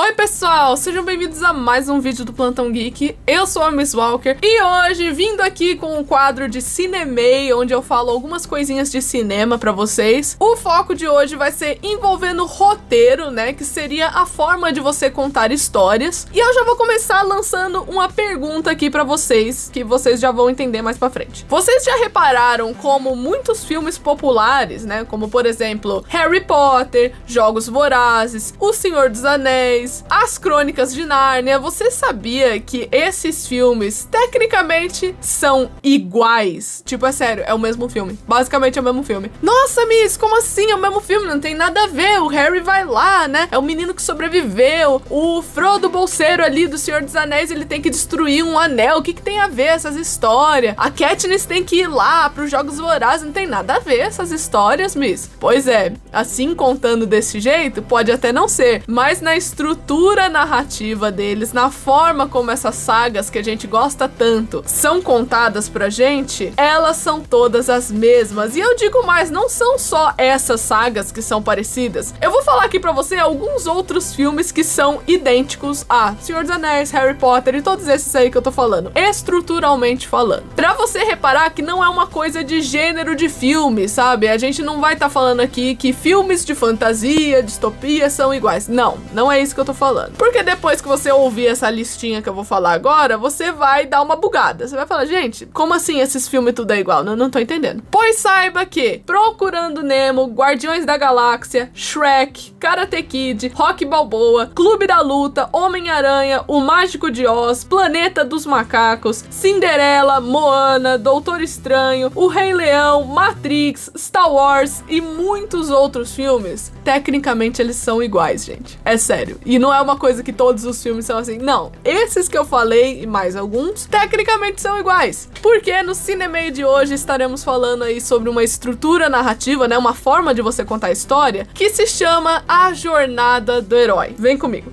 Oi pessoal, sejam bem-vindos a mais um vídeo do Plantão Geek. Eu sou a Miss Walker e hoje vindo aqui com um quadro de Cinemei, onde eu falo algumas coisinhas de cinema pra vocês. O foco de hoje vai ser envolvendo roteiro, né, que seria a forma de você contar histórias. E eu já vou começar lançando uma pergunta aqui pra vocês, que vocês já vão entender mais pra frente. Vocês já repararam como muitos filmes populares, né, como por exemplo Harry Potter, Jogos Vorazes, O Senhor dos Anéis, As Crônicas de Nárnia, você sabia que esses filmes tecnicamente são iguais? Tipo, é sério, é o mesmo filme. Basicamente é o mesmo filme. Nossa, Miss, como assim? É o mesmo filme? Não tem nada a ver. O Harry vai lá, né? É o menino que sobreviveu. O Frodo bolseiro ali do Senhor dos Anéis, ele tem que destruir um anel. O que que tem a ver essas histórias? A Katniss tem que ir lá pros Jogos Vorazes. Não tem nada a ver essas histórias, Miss. Pois é, assim contando desse jeito, pode até não ser, mas na estrutura narrativa deles, na forma como essas sagas que a gente gosta tanto são contadas pra gente, elas são todas as mesmas. E eu digo mais, não são só essas sagas que são parecidas. Eu vou falar aqui pra você alguns outros filmes que são idênticos a Senhor dos Anéis, Harry Potter e todos esses aí que eu tô falando, estruturalmente falando. Pra você reparar que não é uma coisa de gênero de filme, sabe? A gente não vai tá falando aqui que filmes de fantasia, distopia são iguais. Não, não é isso que eu tô falando. Porque depois que você ouvir essa listinha que eu vou falar agora, você vai dar uma bugada. Você vai falar, gente, como assim esses filmes tudo é igual? Não tô entendendo. Pois saiba que Procurando Nemo, Guardiões da Galáxia, Shrek, Karate Kid, Rocky Balboa, Clube da Luta, Homem-Aranha, O Mágico de Oz, Planeta dos Macacos, Cinderela, Moana, Doutor Estranho, O Rei Leão, Matrix, Star Wars e muitos outros filmes, tecnicamente eles são iguais, gente. É sério. E não é uma coisa que todos os filmes são assim. Não. Esses que eu falei e mais alguns, tecnicamente são iguais. Porque no Cinemei de hoje estaremos falando aí sobre uma estrutura narrativa, né? Uma forma de você contar a história que se chama A Jornada do Herói. Vem comigo.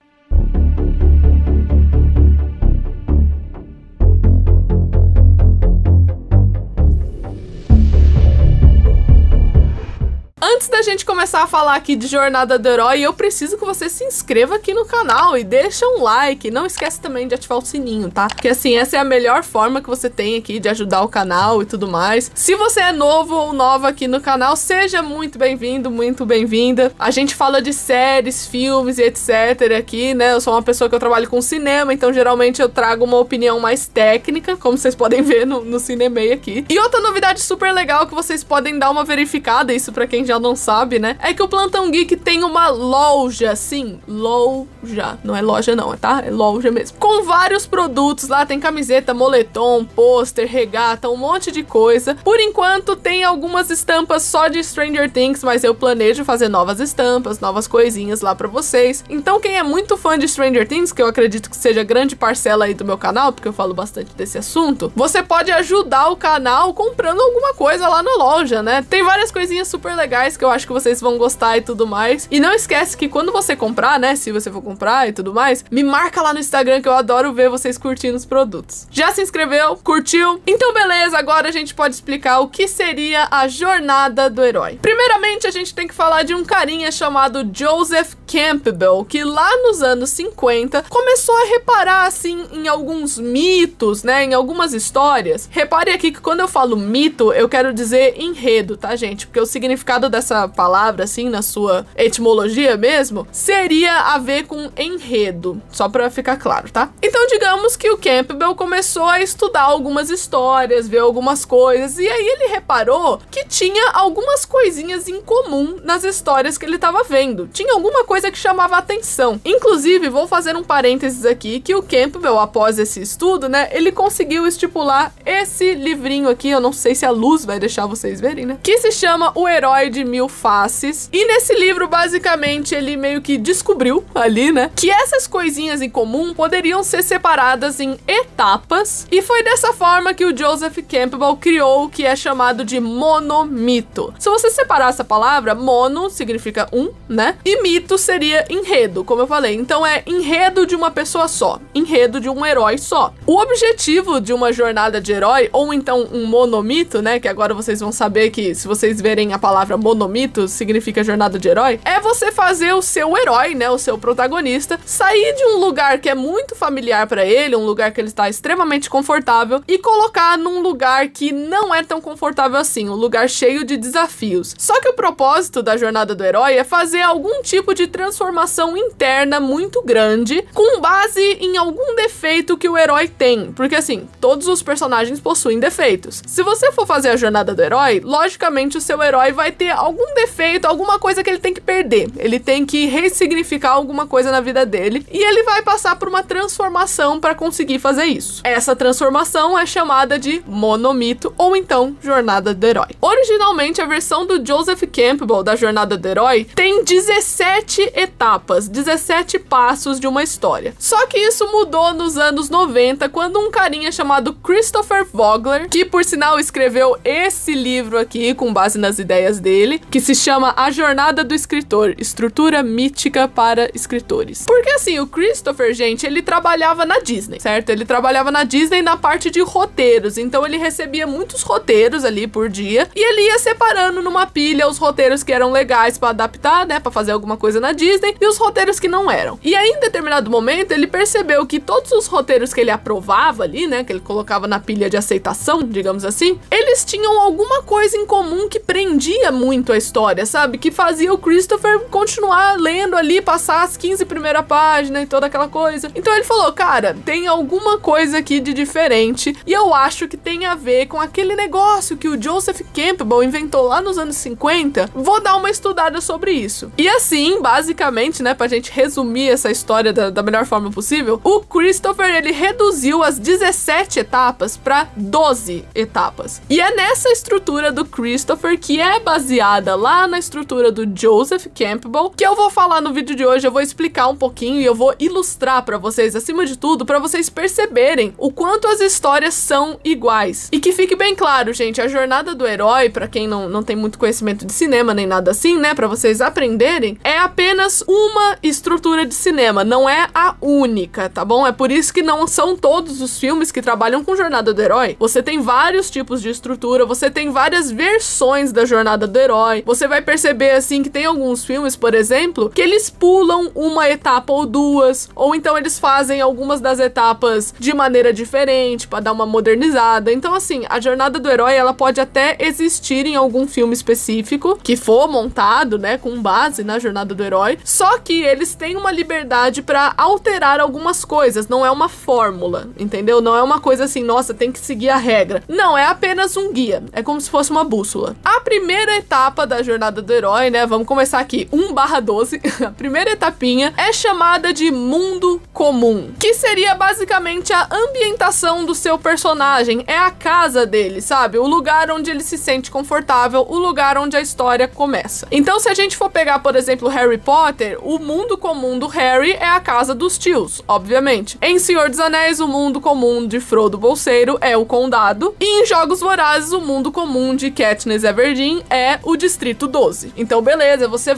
Antes da gente começar a falar aqui de Jornada do Herói, eu preciso que você se inscreva aqui no canal e deixa um like. Não esquece também de ativar o sininho, tá? Porque assim, essa é a melhor forma que você tem aqui de ajudar o canal e tudo mais. Se você é novo ou nova aqui no canal, seja muito bem-vindo, muito bem-vinda. A gente fala de séries, filmes e etc aqui, né? Eu sou uma pessoa que eu trabalho com cinema, então geralmente eu trago uma opinião mais técnica, como vocês podem ver no Cinemei aqui. E outra novidade super legal que vocês podem dar uma verificada, isso pra quem já não sabe, né? É que o Plantão Geek tem uma loja, sim, loja, não é loja não, tá? É loja mesmo. Com vários produtos, lá tem camiseta, moletom, pôster, regata, um monte de coisa. Por enquanto tem algumas estampas só de Stranger Things, mas eu planejo fazer novas estampas, novas coisinhas lá pra vocês. Então quem é muito fã de Stranger Things, que eu acredito que seja grande parcela aí do meu canal, porque eu falo bastante desse assunto, você pode ajudar o canal comprando alguma coisa lá na loja, né? Tem várias coisinhas super legais que eu acho que vocês vão gostar e tudo mais. E não esquece que quando você comprar, né, se você for comprar e tudo mais, me marca lá no Instagram que eu adoro ver vocês curtindo os produtos. Já se inscreveu? Curtiu? Então beleza, agora a gente pode explicar o que seria a Jornada do Herói. Primeiramente, a gente tem que falar de um carinha chamado Joseph Campbell, que lá nos anos 50 começou a reparar assim em alguns mitos, né, em algumas histórias. Repare aqui que quando eu falo mito, eu quero dizer enredo, tá, gente? Porque o significado dessa palavra, assim, na sua etimologia mesmo, seria a ver com enredo, só pra ficar claro, tá? Então, digamos que o Campbell começou a estudar algumas histórias, ver algumas coisas, e aí ele reparou que tinha algumas coisinhas em comum nas histórias que ele tava vendo. Tinha alguma coisa que chamava a atenção. Inclusive, vou fazer um parênteses aqui, que o Campbell, após esse estudo, né, ele conseguiu estipular esse livrinho aqui, eu não sei se a luz vai deixar vocês verem, né, que se chama O Herói de Mil Faces. E nesse livro, basicamente, ele meio que descobriu ali, né, que essas coisinhas em comum poderiam ser separadas em etapas. E foi dessa forma que o Joseph Campbell criou o que é chamado de monomito. Se você separar essa palavra, mono significa um, né, e mito seria enredo, como eu falei. Então é enredo de uma pessoa só, enredo de um herói só. O objetivo de uma jornada de herói, ou então um monomito, né, que agora vocês vão saber que se vocês verem a palavra monomito, monomito, significa jornada de herói, é você fazer o seu herói, né, o seu protagonista, sair de um lugar que é muito familiar pra ele, um lugar que ele está extremamente confortável, e colocar num lugar que não é tão confortável assim, um lugar cheio de desafios. Só que o propósito da jornada do herói é fazer algum tipo de transformação interna muito grande, com base em algum defeito que o herói tem, porque assim, todos os personagens possuem defeitos. Se você for fazer a jornada do herói, logicamente o seu herói vai ter algum defeito, alguma coisa que ele tem que perder, ele tem que ressignificar alguma coisa na vida dele, e ele vai passar por uma transformação para conseguir fazer isso. Essa transformação é chamada de monomito, ou então jornada do herói. Originalmente, a versão do Joseph Campbell da jornada do herói tem 17 etapas, 17 passos de uma história. Só que isso mudou nos anos 90, quando um carinha chamado Christopher Vogler, que por sinal escreveu esse livro aqui com base nas ideias dele, que se chama A Jornada do Escritor, Estrutura Mítica para Escritores. Porque assim, o Christopher, gente, ele trabalhava na Disney, certo? Ele trabalhava na Disney na parte de roteiros, então ele recebia muitos roteiros ali por dia, e ele ia separando numa pilha os roteiros que eram legais pra adaptar, né, pra fazer alguma coisa na Disney, e os roteiros que não eram. E aí, em determinado momento, ele percebeu que todos os roteiros que ele aprovava ali, né, que ele colocava na pilha de aceitação, digamos assim, eles tinham alguma coisa em comum que prendia muito a história, sabe? Que fazia o Christopher continuar lendo ali, passar as 15 primeiras páginas e toda aquela coisa. Então ele falou, cara, tem alguma coisa aqui de diferente, e eu acho que tem a ver com aquele negócio que o Joseph Campbell inventou lá nos anos 50, vou dar uma estudada sobre isso. E assim, basicamente, né, pra gente resumir essa história da melhor forma possível, o Christopher, ele reduziu as 17 etapas para 12 etapas. E é nessa estrutura do Christopher, que é baseada lá na estrutura do Joseph Campbell, que eu vou falar no vídeo de hoje. Eu vou explicar um pouquinho e eu vou ilustrar pra vocês, acima de tudo, pra vocês perceberem o quanto as histórias são iguais. E que fique bem claro, gente, a jornada do herói, pra quem não tem muito conhecimento de cinema nem nada assim, né, pra vocês aprenderem, é apenas uma estrutura de cinema, não é a única, tá bom? É por isso que não são todos os filmes que trabalham com jornada do herói. Você tem vários tipos de estrutura, você tem várias versões da jornada do herói. Você vai perceber, assim, que tem alguns filmes, por exemplo, que eles pulam uma etapa ou duas, ou então eles fazem algumas das etapas de maneira diferente, pra dar uma modernizada. Então, assim, a jornada do herói, ela pode até existir em algum filme específico, que for montado, né, com base na jornada do herói, só que eles têm uma liberdade pra alterar algumas coisas, não é uma fórmula, entendeu? Não é uma coisa assim, nossa, tem que seguir a regra. Não, é apenas um guia, é como se fosse uma bússola. A primeira etapa da jornada do herói, né, vamos começar aqui, 1/12, a primeira etapinha é chamada de mundo comum, que seria basicamente a ambientação do seu personagem, é a casa dele, sabe? O lugar onde ele se sente confortável, o lugar onde a história começa. Então, se a gente for pegar, por exemplo, Harry Potter, o mundo comum do Harry é a casa dos tios, obviamente. Em Senhor dos Anéis, o mundo comum de Frodo Bolseiro é o condado, e em Jogos Vorazes, o mundo comum de Katniss Everdeen é o Distrito 12. Então, beleza, você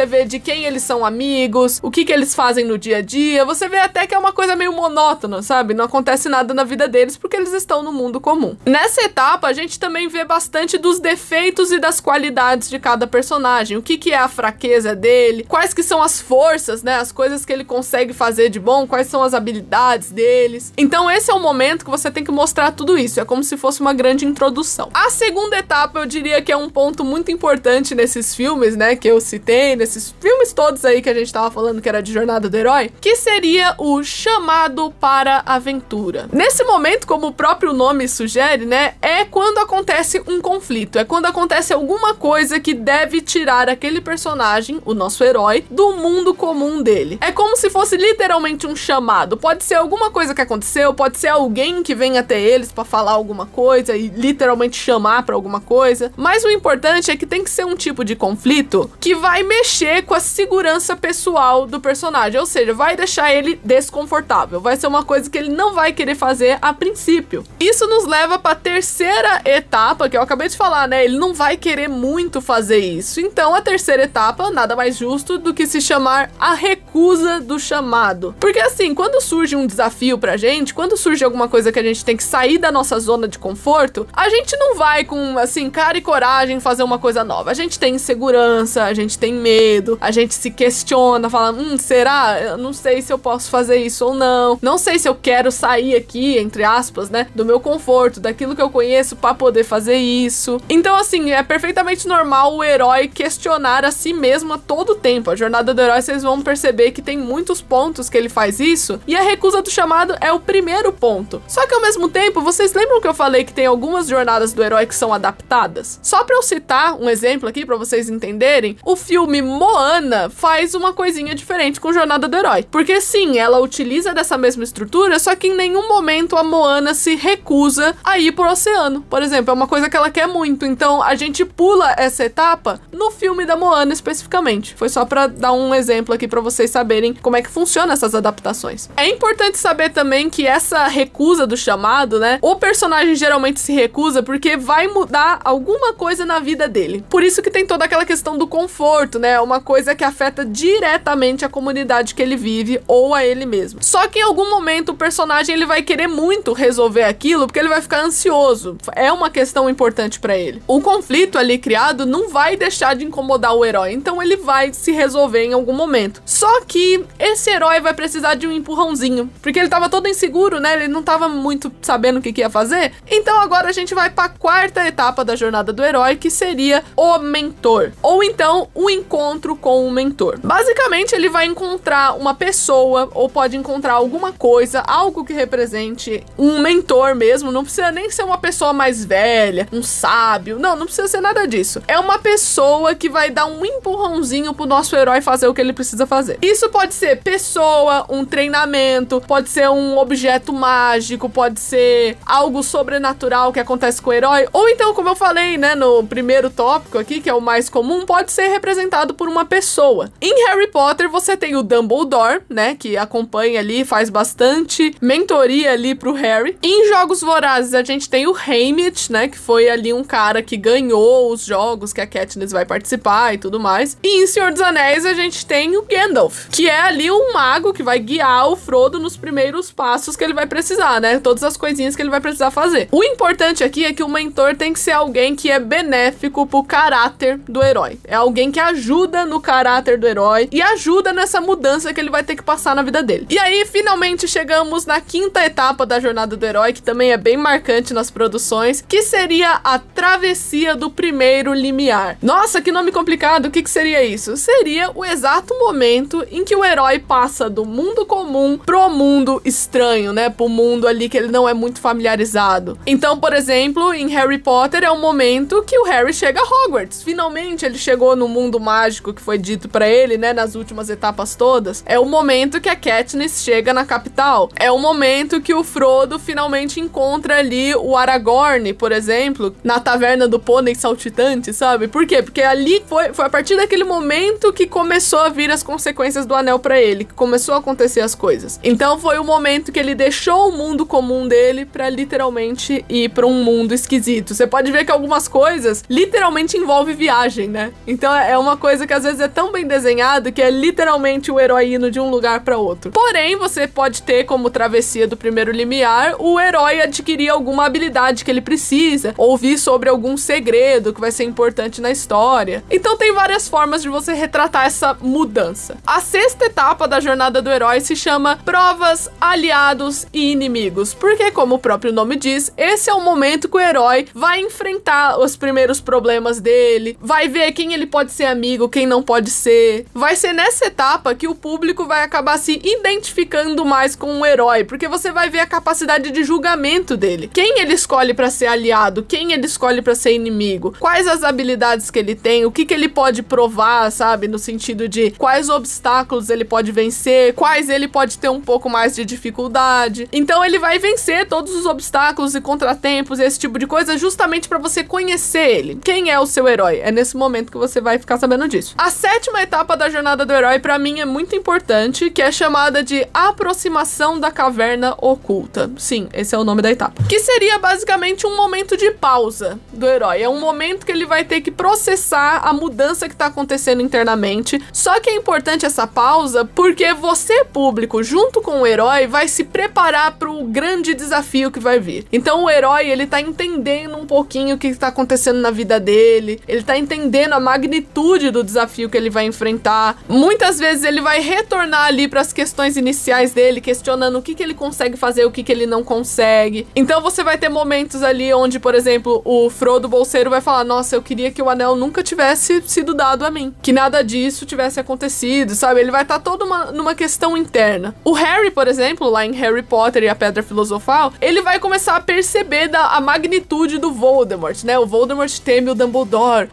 vê de quem eles são amigos, o que eles fazem no dia a dia, você vê até que é uma coisa meio monótona, sabe? Não acontece nada na vida deles porque eles estão no mundo comum. Nessa etapa, a gente também vê bastante dos defeitos e das qualidades de cada personagem, o que é a fraqueza dele, quais que são as forças, né, as coisas que ele consegue fazer de bom, quais são as habilidades deles. Então esse é o momento que você tem que mostrar tudo isso, é como se fosse uma grande introdução. A segunda etapa, eu diria que é um ponto muito importante nesses filmes, né, que eu citei, nesses filmes todos aí que a gente tava falando que era de jornada do herói, que seria o chamado para a aventura. Nesse momento, como o próprio nome sugere, né, é quando acontece um conflito, é quando acontece alguma coisa que deve tirar aquele personagem, o nosso herói, do mundo comum dele. É como se fosse literalmente um chamado. Pode ser alguma coisa que aconteceu, pode ser alguém que vem até eles pra falar alguma coisa e literalmente chamar pra alguma coisa, mas o importante é que tem que ser um tipo de conflito que vai mexer com a segurança pessoal do personagem, ou seja, vai deixar ele desconfortável, vai ser uma coisa que ele não vai querer fazer a princípio. Isso nos leva pra terceira etapa, que eu acabei de falar, né, ele não vai querer muito fazer isso. Então a terceira etapa, nada mais justo do que se chamar a recusa do chamado. Porque assim, quando surge um desafio pra gente, quando surge alguma coisa que a gente tem que sair da nossa zona de conforto, a gente não vai com, assim, cara e coragem fazer uma coisa nova. A gente tem insegurança, a gente tem medo, a gente se questiona, fala, será? Eu não sei se eu posso fazer isso ou não. Não sei se eu quero sair aqui, entre aspas, né, do meu conforto, daquilo que eu conheço pra poder fazer isso. Então, assim, é perfeitamente normal o herói questionar a si mesmo a todo tempo. A jornada do herói, vocês vão perceber que tem muitos pontos que ele faz isso, e a recusa do chamado é o primeiro ponto. Só que ao mesmo tempo, vocês lembram que eu falei que tem algumas jornadas do herói que são adaptadas? Só pra eu citar um exemplo aqui pra vocês entenderem, o filme Moana faz uma coisinha diferente com Jornada do Herói. Porque sim, ela utiliza dessa mesma estrutura, só que em nenhum momento a Moana se recusa a ir pro oceano. Por exemplo, é uma coisa que ela quer muito, então a gente pula essa etapa no filme da Moana especificamente. Foi só pra dar um exemplo aqui pra vocês saberem como é que funciona essas adaptações. É importante saber também que essa recusa do chamado, né, o personagem geralmente se recusa porque vai mudar alguma coisa na vida dele. Por isso que tem toda aquela questão do conforto, né, uma coisa que afeta diretamente a comunidade que ele vive ou a ele mesmo. Só que em algum momento o personagem ele vai querer muito resolver aquilo porque ele vai ficar ansioso. É uma questão importante pra ele. O conflito ali criado não vai deixar de incomodar o herói, então ele vai se resolver em algum momento. Só que esse herói vai precisar de um empurrãozinho, porque ele tava todo inseguro, né? Ele não tava muito sabendo o que ia fazer. Então agora a gente vai pra quarta etapa da jornada do herói, que seria o mentor, ou então o encontro com o mentor. Basicamente ele vai encontrar uma pessoa, ou pode encontrar alguma coisa, algo que represente um mentor mesmo. Não precisa nem ser uma pessoa mais velha, um sábio, não precisa ser nada disso. É uma pessoa que vai dar um empurrãozinho pro nosso herói fazer o que ele precisa fazer. Isso pode ser pessoa, um treinamento, pode ser um objeto mágico, pode ser algo sobrenatural que acontece com o herói, ou então, como eu falei, né, no primeiro tópico aqui, que é o mais comum, pode ser representado por uma pessoa. Em Harry Potter, você tem o Dumbledore, né, que acompanha ali, faz bastante mentoria ali pro Harry. Em Jogos Vorazes, a gente tem o Haymitch, né, que foi ali um cara que ganhou os jogos que a Katniss vai participar e tudo mais. E em Senhor dos Anéis, a gente tem o Gandalf, que é ali um mago que vai guiar o Frodo nos primeiros passos que ele vai precisar, né, todas as coisinhas que ele vai precisar fazer. O importante aqui é que o mentor tem que ser alguém que é benéfico pro caráter do herói. É alguém que ajuda no caráter do herói e ajuda nessa mudança que ele vai ter que passar na vida dele. E aí, finalmente, chegamos na quinta etapa da jornada do herói, que também é bem marcante nas produções, que seria a travessia do primeiro limiar. Nossa, que nome complicado! O que seria isso? Seria o exato momento em que o herói passa do mundo comum pro mundo estranho, né? Pro mundo ali que ele não é muito familiarizado. Então, por exemplo, em Harry Potter é o momento que o Harry chega a Hogwarts. Finalmente ele chegou no mundo mágico que foi dito pra ele, né, nas últimas etapas todas. É o momento que a Katniss chega na capital. É o momento que o Frodo finalmente encontra ali o Aragorn, por exemplo, na taverna do pônei saltitante, sabe? Por quê? Porque ali foi a partir daquele momento que começou a vir as consequências do anel pra ele, que começou a acontecer as coisas. Então foi o momento que ele deixou o mundo comum dele pra literalmente ir pra um mundo esquisito. Você pode ver que algumas coisas literalmente envolvem viagem, né? Então é uma coisa que às vezes é tão bem desenhado que é literalmente o herói indo de um lugar pra outro. Porém, você pode ter como travessia do primeiro limiar o herói adquirir alguma habilidade que ele precisa, ouvir sobre algum segredo que vai ser importante na história. Então tem várias formas de você retratar essa mudança. A sexta etapa da jornada do herói se chama Provas, Aliados e Inimigos, porque, como o próprio nome diz, esse é o momento que o herói vai enfrentar os primeiros problemas dele, vai ver quem ele pode ser amigo, quem não pode ser. Vai ser nessa etapa que o público vai acabar se identificando mais com o herói, porque você vai ver a capacidade de julgamento dele. Quem ele escolhe pra ser aliado, quem ele escolhe pra ser inimigo, quais as habilidades que ele tem, o que ele pode provar, sabe? No sentido de quais obstáculos ele pode vencer, quais ele pode ter um pouco mais de dificuldade. Então ele vai vencer todos os obstáculos e contratempos, esse tipo de coisa, justamente pra você conhecer ele. Quem é o seu herói? É nesse momento que você vai ficar sabendo disso. A sétima etapa da jornada do herói, pra mim, é muito importante, que é chamada de aproximação da caverna oculta. Sim, esse é o nome da etapa. Que seria basicamente um momento de pausa do herói. É um momento que ele vai ter que processar a mudança que tá acontecendo internamente. Só que é importante essa pausa porque você, público, junto com o herói, vai se preparar pro grande desafio que vai vir. Então o herói, ele tá entendendo um pouquinho o que tá acontecendo na vida dele, dele, ele tá entendendo a magnitude do desafio que ele vai enfrentar. Muitas vezes ele vai retornar ali para as questões iniciais dele, questionando o que ele consegue fazer, o que ele não consegue. Então você vai ter momentos ali onde, por exemplo, o Frodo Bolseiro vai falar: nossa, eu queria que o anel nunca tivesse sido dado a mim, que nada disso tivesse acontecido, sabe? Ele vai estar todo numa questão interna. O Harry, por exemplo, lá em Harry Potter e a Pedra Filosofal, ele vai começar a perceber a magnitude do Voldemort, né? O Voldemort teme o Dumbledore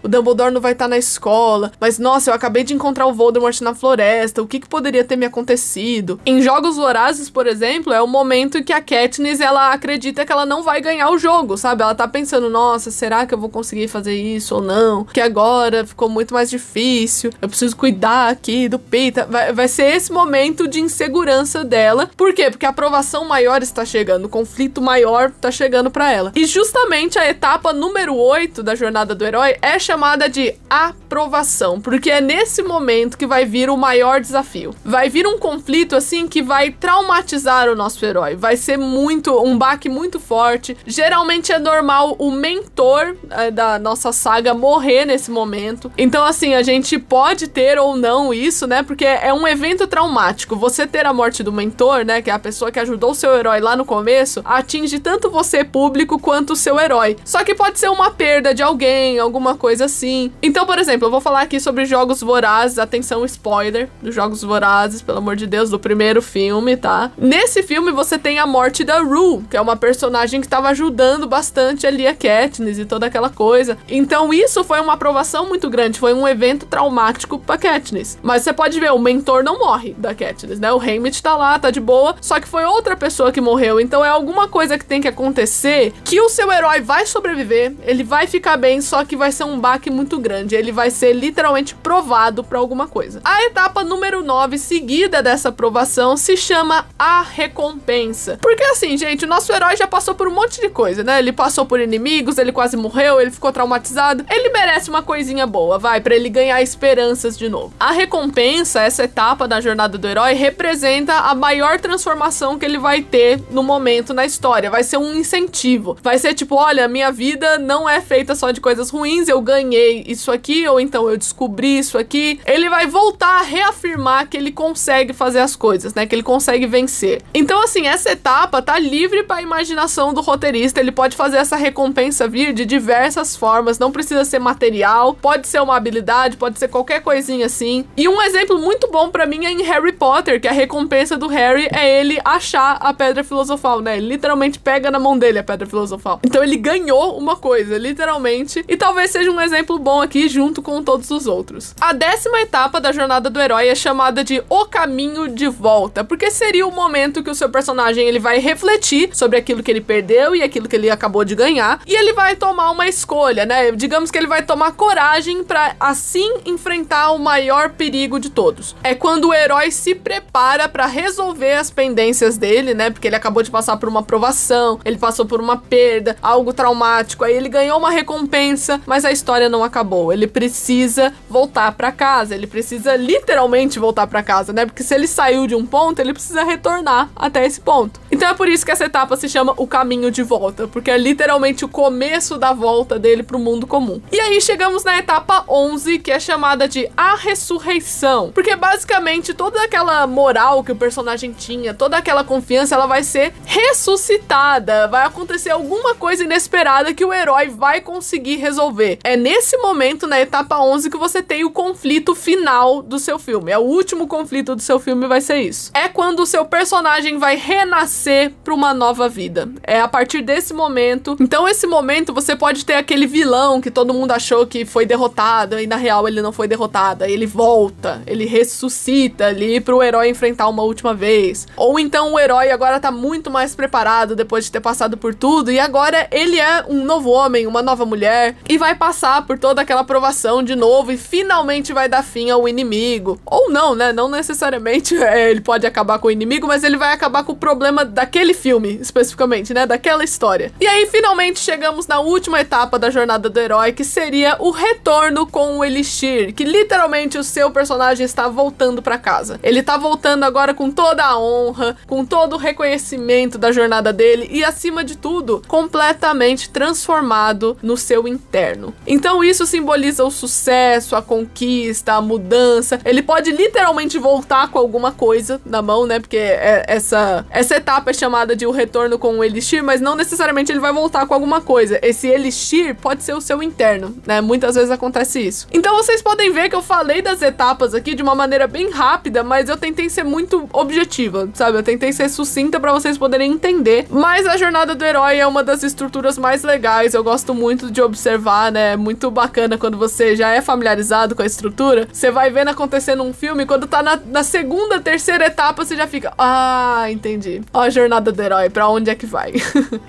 não vai estar na escola, mas nossa, eu acabei de encontrar o Voldemort na floresta, o que poderia ter me acontecido? Em Jogos Vorazes, por exemplo, é o momento em que a Katniss, ela acredita que ela não vai ganhar o jogo, sabe? Ela tá pensando: nossa, será que eu vou conseguir fazer isso ou não? Que agora ficou muito mais difícil, eu preciso cuidar aqui do Peeta. Vai ser esse momento de insegurança dela. Por quê? Porque a aprovação maior está chegando, o conflito maior está chegando pra ela. E justamente a etapa número 8 da jornada do herói é chamada de aprovação, porque é nesse momento que vai vir o maior desafio. Vai vir um conflito, assim, que vai traumatizar o nosso herói. Vai ser um baque muito forte. Geralmente é normal o mentor da nossa saga morrer nesse momento. Então, assim, a gente pode ter ou não isso, né? Porque é um evento traumático. Você ter a morte do mentor, né? Que é a pessoa que ajudou o seu herói lá no começo, atinge tanto você, público, quanto o seu herói. Só que pode ser uma perda de alguém, alguma coisa assim. Então, por exemplo, eu vou falar aqui sobre Jogos Vorazes. Atenção, spoiler dos Jogos Vorazes, pelo amor de Deus, do primeiro filme, tá? Nesse filme você tem a morte da Rue, que é uma personagem que estava ajudando bastante ali a Katniss e toda aquela coisa. Então isso foi uma aprovação muito grande, foi um evento traumático pra Katniss. Mas você pode ver, o mentor não morre da Katniss, né? O Haymitch tá lá, tá de boa, só que foi outra pessoa que morreu. Então é alguma coisa que tem que acontecer que o seu herói vai sobreviver, ele vai ficar bem, só que vai ser um baque muito grande. Ele vai ser literalmente provado pra alguma coisa. A etapa número 9, seguida dessa aprovação, se chama a recompensa. Porque assim, gente, o nosso herói já passou por um monte de coisa, né? Ele passou por inimigos, ele quase morreu, ele ficou traumatizado. Ele merece uma coisinha boa, vai, pra ele ganhar esperanças de novo. A recompensa, essa etapa da jornada do herói, representa a maior transformação que ele vai ter no momento na história. Vai ser um incentivo. Vai ser tipo: olha, minha vida não é feita só de coisas ruins, eu ganhei isso aqui, ou então eu descobri isso aqui. Ele vai voltar a reafirmar que ele consegue fazer as coisas, né? Que ele consegue vencer. Então, assim, essa etapa tá livre para a imaginação do roteirista. Ele pode fazer essa recompensa vir de diversas formas, não precisa ser material, pode ser uma habilidade, pode ser qualquer coisinha assim. E um exemplo muito bom para mim é em Harry Potter, que a recompensa do Harry é ele achar a Pedra Filosofal, né? Ele literalmente pega na mão dele a Pedra Filosofal. Então ele ganhou uma coisa, literalmente, e talvez seja um exemplo bom aqui junto com todos os outros. A 10ª etapa da jornada do herói é chamada de O Caminho de Volta, porque seria o momento que o seu personagem ele vai refletir sobre aquilo que ele perdeu e aquilo que ele acabou de ganhar, e ele vai tomar uma escolha, né? Digamos que ele vai tomar coragem para assim enfrentar o maior perigo de todos. É quando o herói se prepara para resolver as pendências dele, né? Porque ele acabou de passar por uma aprovação, ele passou por uma perda, algo traumático, aí ele ganhou uma recompensa, mas a história não acabou. Ele precisa voltar para casa, ele precisa literalmente voltar para casa, né? Porque se ele saiu de um ponto, ele precisa retornar até esse ponto. Então é por isso que essa etapa se chama O Caminho de Volta, porque é literalmente o começo da volta dele pro mundo comum. E aí chegamos na etapa 11, que é chamada de A Ressurreição, porque basicamente toda aquela moral que o personagem tinha, toda aquela confiança, ela vai ser ressuscitada, vai acontecer alguma coisa inesperada que o herói vai conseguir resolver. É nesse momento, na etapa 11, que você tem o conflito final do seu filme. É o último conflito do seu filme, vai ser isso. É quando o seu personagem vai renascer para uma nova vida. É a partir desse momento. Então, esse momento, você pode ter aquele vilão que todo mundo achou que foi derrotado, e na real ele não foi derrotado. Aí ele volta, ele ressuscita ali pro herói enfrentar uma última vez. Ou então o herói agora tá muito mais preparado depois de ter passado por tudo, e agora ele é um novo homem, uma nova mulher, e vai passar por toda aquela provação de novo e finalmente vai dar fim ao inimigo. Ou não, né? Não necessariamente ele pode acabar com o inimigo, mas ele vai acabar com o problema daquele filme, especificamente, né? Daquela história. E aí, finalmente, chegamos na última etapa da jornada do herói, que seria o retorno com o Elixir, que literalmente o seu personagem está voltando pra casa. Ele tá voltando agora com toda a honra, com todo o reconhecimento da jornada dele e, acima de tudo, completamente transformado no seu interno. interno. Então isso simboliza o sucesso, a conquista, a mudança. Ele pode literalmente voltar com alguma coisa na mão, né? Porque essa etapa é chamada de o retorno com o elixir, mas não necessariamente ele vai voltar com alguma coisa. Esse elixir pode ser o seu interno, né? Muitas vezes acontece isso. Então vocês podem ver que eu falei das etapas aqui de uma maneira bem rápida, mas eu tentei ser muito objetiva, sabe? Eu tentei ser sucinta pra vocês poderem entender. Mas a jornada do herói é uma das estruturas mais legais. Eu gosto muito de observar, né? É muito bacana quando você já é familiarizado com a estrutura. Você vai vendo acontecer num filme, quando tá na segunda, terceira etapa, você já fica, ah, entendi. Ó, a jornada do herói, pra onde é que vai?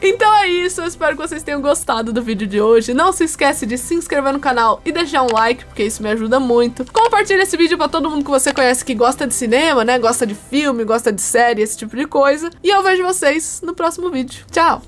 Então é isso, eu espero que vocês tenham gostado do vídeo de hoje. Não se esquece de se inscrever no canal e deixar um like, porque isso me ajuda muito. Compartilha esse vídeo pra todo mundo que você conhece que gosta de cinema, né? Gosta de filme, gosta de série, esse tipo de coisa. E eu vejo vocês no próximo vídeo. Tchau!